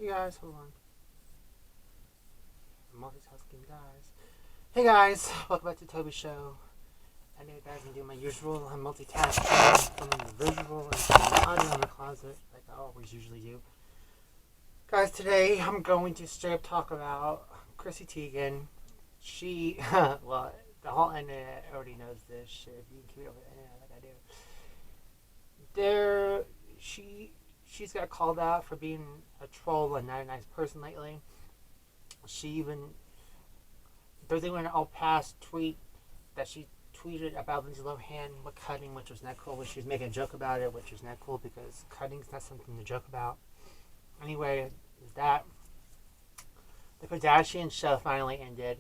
Hey guys, hold on. I'm multitasking, guys. Hey guys, welcome back to Toby Show. I know you guys can do my usual. I'm multitasking, filming the visual and filming audio in the closet, like I always usually do. Guys, today I'm going to straight up talk about Chrissy Teigen. She, well, the whole internet already knows this shit. If you can keep it over the internet like I do, there, she's got called out for being a troll and not a nice person lately. She even there's even an all past tweet that she tweeted about Lindsay Lohan with cutting, which was not cool. But she was making a joke about it, which was not cool because cutting's not something to joke about. Anyway, is that the Kardashian show finally ended,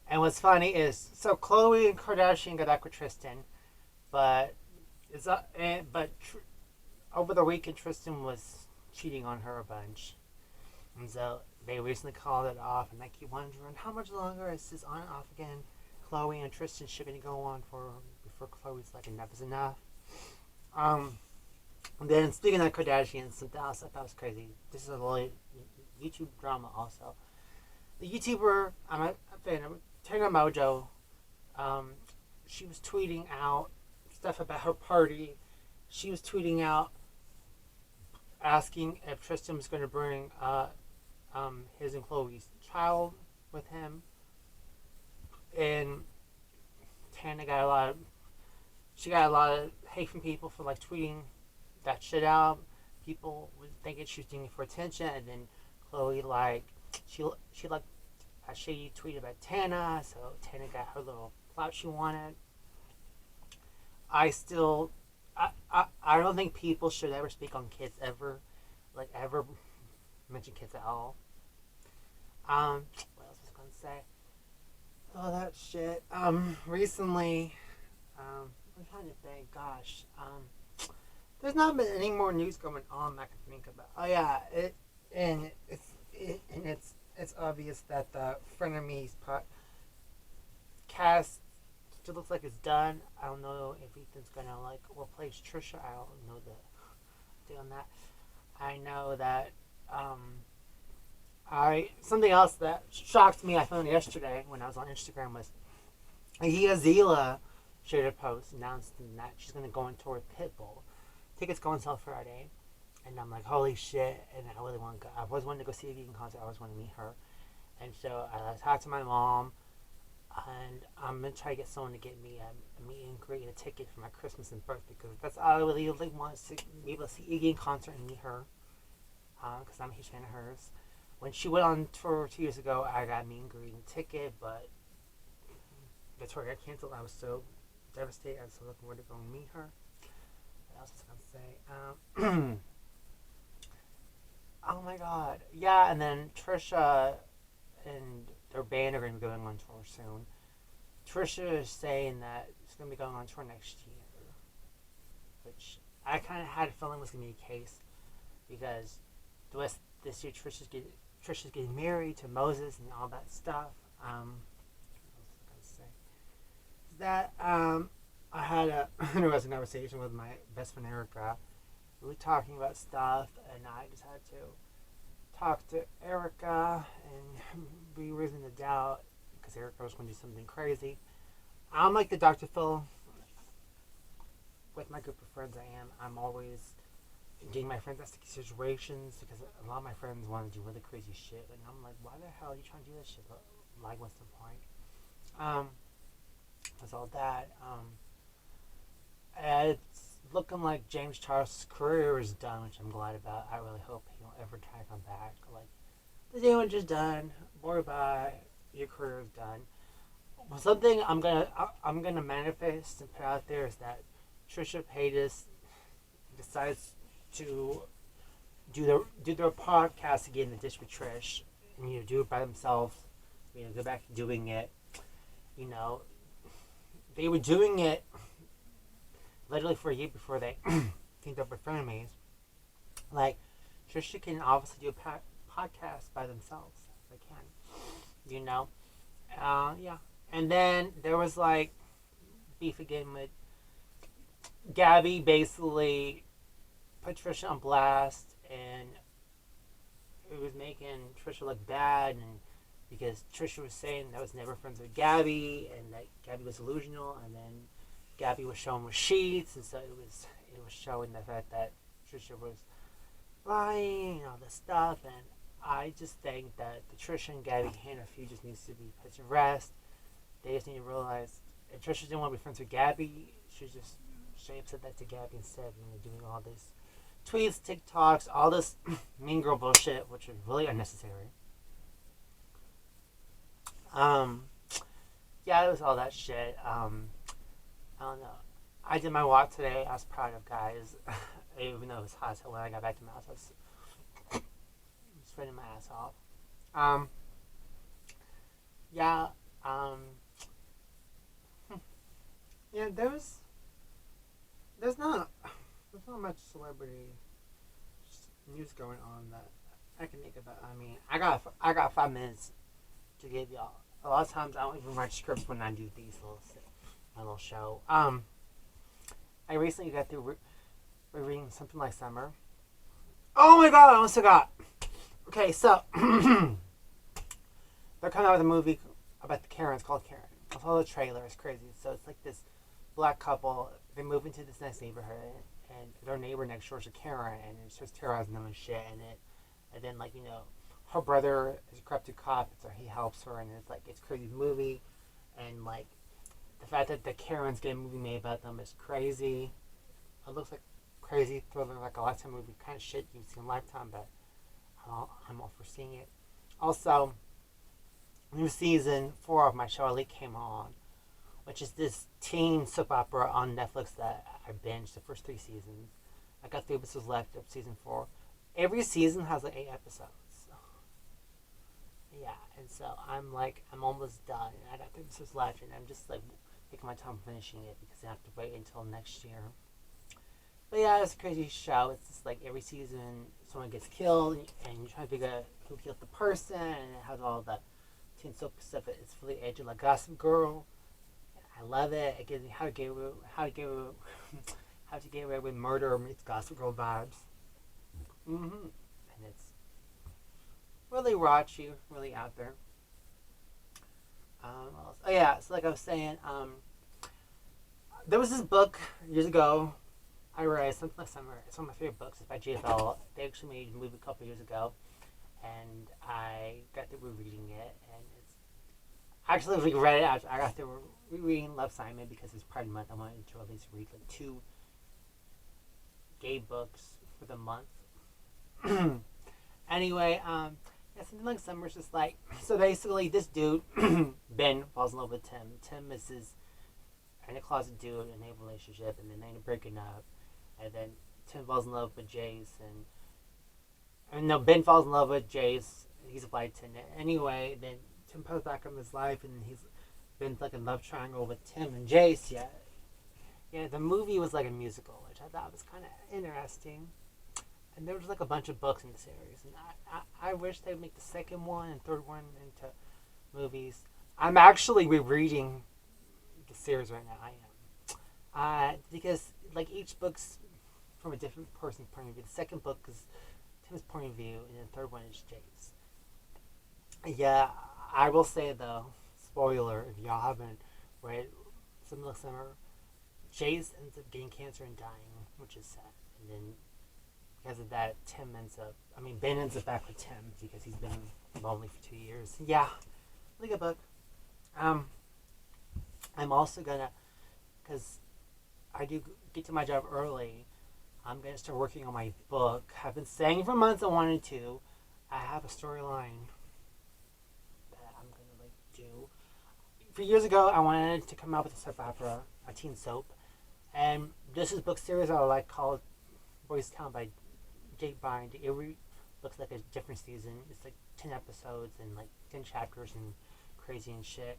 and what's funny is so Khloe and Kardashian got back with Tristan, but over the weekend Tristan was cheating on her a bunch, and so they recently called it off, and I keep wondering how much longer is this on and off again. Khloe and Tristan shit going to go on for before Khloe's like enough is enough. And then speaking of Kardashians, something else I thought was crazy. This is a little YouTube drama also. The YouTuber I'm a fan of, Tana Mojo, she was tweeting out stuff about her party. She was tweeting out asking if Tristan was going to bring his and Khloe's child with him, and Tana got a lot of hate from people for like tweeting that shit out. People were thinking she was doing it for attention, and then Khloe she like a shady tweet about Tana, so Tana got her little clout she wanted. I don't think people should ever speak on kids ever mention kids at all. What else was I gonna say? Oh, that shit. Recently, I'm trying to think. Gosh, there's not been any more news going on that I can think about. Oh yeah, it's obvious that the Frenemies cast still looks like it's done. I don't know if Ethan's gonna like replace Trisha. I don't know the deal on that. I know that something else that shocked me I found yesterday when I was on Instagram was Zila shared a post announcing that she's gonna go on tour with Pitbull. Tickets go on sale Friday, and I'm like, holy shit! And I really want to go. I always wanted to go see a vegan concert. I always wanted to meet her, and so I talked to my mom, and I'm gonna try to get someone to get me a meet and greet and a ticket for my Christmas and birthday because that's all I really want to be able to see Iggy in concert and meet her, because I'm a huge fan of hers. When she went on tour 2 years ago, I got a meet and greet and ticket, but the tour got canceled. I was so devastated. I was so looking forward to go and meet her. What else was I gonna say? Oh my god, yeah. And then Trisha and their band are going to be going on tour soon. Trisha is saying that it's going to be going on tour next year, which I kind of had a feeling was going to be the case because the rest this year Trisha's getting married to Moses and all that stuff. What was I going to say? That I had a interesting conversation with my best friend Erica. We were talking about stuff, and I just had to talk to Erica and be reason to doubt because Erica was going to do something crazy. I'm like the Dr. Phil with my group of friends. I'm always getting my friends out of sticky situations because a lot of my friends want to do really crazy shit, and I'm like, why the hell are you trying to do this shit? Like, what's the point? That's all that. It's looking like James Charles' career is done, which I'm glad about. I really hope he won't ever try to come back. Like, the damage is done. Boy, bye. Your career is done. Well, something I'm gonna manifest and put out there is that Trisha Paytas decides to do their podcast again, the Dish with Trish, and do it by themselves. Go back to doing it. They were doing it literally for a year before they teamed up with Frenemies. Like, Trisha can obviously do a podcast by themselves. They can, yeah. And then there was like beef again with Gabby. Basically, put Trisha on blast, and was making Trisha look bad, and because Trisha was saying that was never friends with Gabby, and that Gabby was delusional, and then Gabby was showing receipts, and so it was showing the fact that Trisha was lying and all this stuff, and I just think that the Trisha and Gabby Hannah feud just needs to be put to rest. They just need to realize if Trisha didn't want to be friends with Gabby, she just straight up said that to Gabby instead of doing all this tweets, TikToks, all this mean girl bullshit, which is really unnecessary. Yeah, it was all that shit. I don't know. I did my walk today. I was proud of guys, even though it was hot. So when I got back to my house, I was sweating my ass off. Yeah. Yeah. There's not much celebrity news going on that I can think about. I mean, I got 5 minutes to give y'all. A lot of times I don't even write scripts when I do my little show. I recently got through reading Something Like Summer. Oh my god, I almost forgot. Okay, so they're coming out with a movie about the Karens called Karen. I saw the trailer. It's crazy. So it's like this black couple. They move into this nice neighborhood, and their neighbor next door is a Karen, and it starts terrorizing them and shit. And then her brother is a corrupted cop, so he helps her, and it's a crazy movie, and the fact that the Karens get a movie made about them is crazy. It looks like crazy thriller, like a Lifetime movie, kind of shit you've seen Lifetime, but I'm all for seeing it. Also, new season 4 of my show Elite came on, which is this teen soap opera on Netflix that I binged the first 3 seasons. I got 3 episodes left of season 4. Every season has 8 episodes. Yeah, and so I'm almost done, and I got 3 episodes left, and I'm just taking my time finishing it because I have to wait until next year. But yeah, it's a crazy show. It's just every season someone gets killed, and you're trying to figure out who killed the person, and it has all the teen soap stuff. It's really edgy, like Gossip Girl. I love it. It gives me how to get away with murder meets Gossip Girl vibes. And it's really raunchy, really out there. Oh yeah, so like I was saying, there was this book years ago I read, Something Like Summer. It's one of my favorite books. It's by JFL. They actually made a movie a couple years ago, and I got through reading it, and it's actually reread it. I got through rereading Love, Simon because it's Pride Month. I wanted to at least read 2 gay books for the month. Anyway, Something Like Summer is just so basically this dude, Ben, falls in love with Tim. Tim is his in a closet dude in a relationship, and then they end up breaking up, and then Tim falls in love with Jace, Ben falls in love with Jace. He's a flight attendant. Anyway, then Tim comes back in his life, and he's been a love triangle with Tim and Jace. Yeah, the movie was like a musical, which I thought was kind of interesting. And there was a bunch of books in the series, and I wish they'd make the second one and third one into movies. I'm actually rereading the series right now. I am, because each book's from a different person's point of view. The second book is Tim's point of view, and the third one is Jay's. Yeah, I will say though, spoiler if y'all haven't read Something Like Summer, Jace ends up getting cancer and dying, which is sad. And then because of that, Ben ends up back with Tim because he's been lonely for 2 years. Yeah, really good book. I'm also gonna, because I do get to my job early, I'm gonna start working on my book. I've been saying for months I wanted to. I have a storyline that I'm gonna do. A few years ago, I wanted to come out with a soap opera, a teen soap, and this is a book series I like called Boys Town by Jake Bind. Every looks like a different season. It's 10 episodes and 10 chapters and crazy and shit.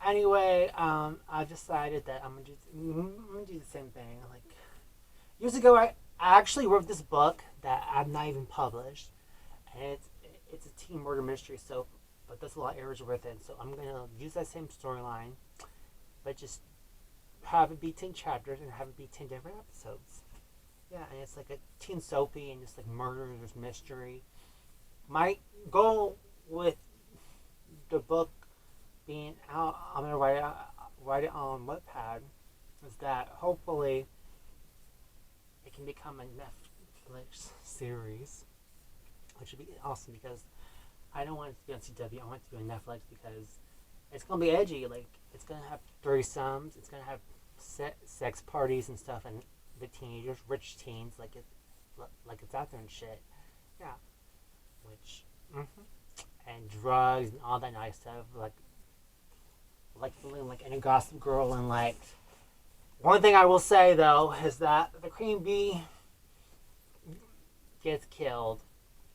Anyway, I've decided that I'm gonna do the same thing. Years ago, I actually wrote this book that I've not even published, and it's a teen murder mystery soap, but there's a lot of errors with it. So I'm gonna use that same storyline, but just have it be 10 chapters and have it be 10 different episodes. Yeah, and it's a teen soapy and just murder, there's mystery. my goal with the book being out, I'm gonna write it on Wattpad, is that hopefully it can become a Netflix series, which would be awesome because I don't want it to be on CW. I want it to be on Netflix because it's gonna be edgy. Like it's gonna have threesomes. It's gonna have sex parties and stuff, and the teenagers, rich teens, like it's out there and shit. Yeah, which and drugs and all that nice stuff. Like feeling like any Gossip Girl and like. One thing I will say though is that the Queen Bee gets killed,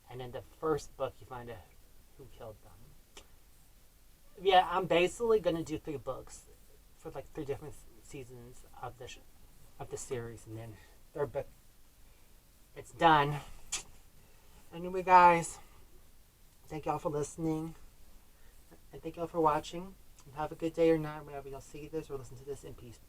and in the first book you find out who killed them. Yeah, I'm basically gonna do 3 books for like 3 different seasons of the series, and then third book it's done. Anyway, guys, thank y'all for listening, and thank y'all for watching. Have a good day or night whenever y'all see this or listen to this in peace.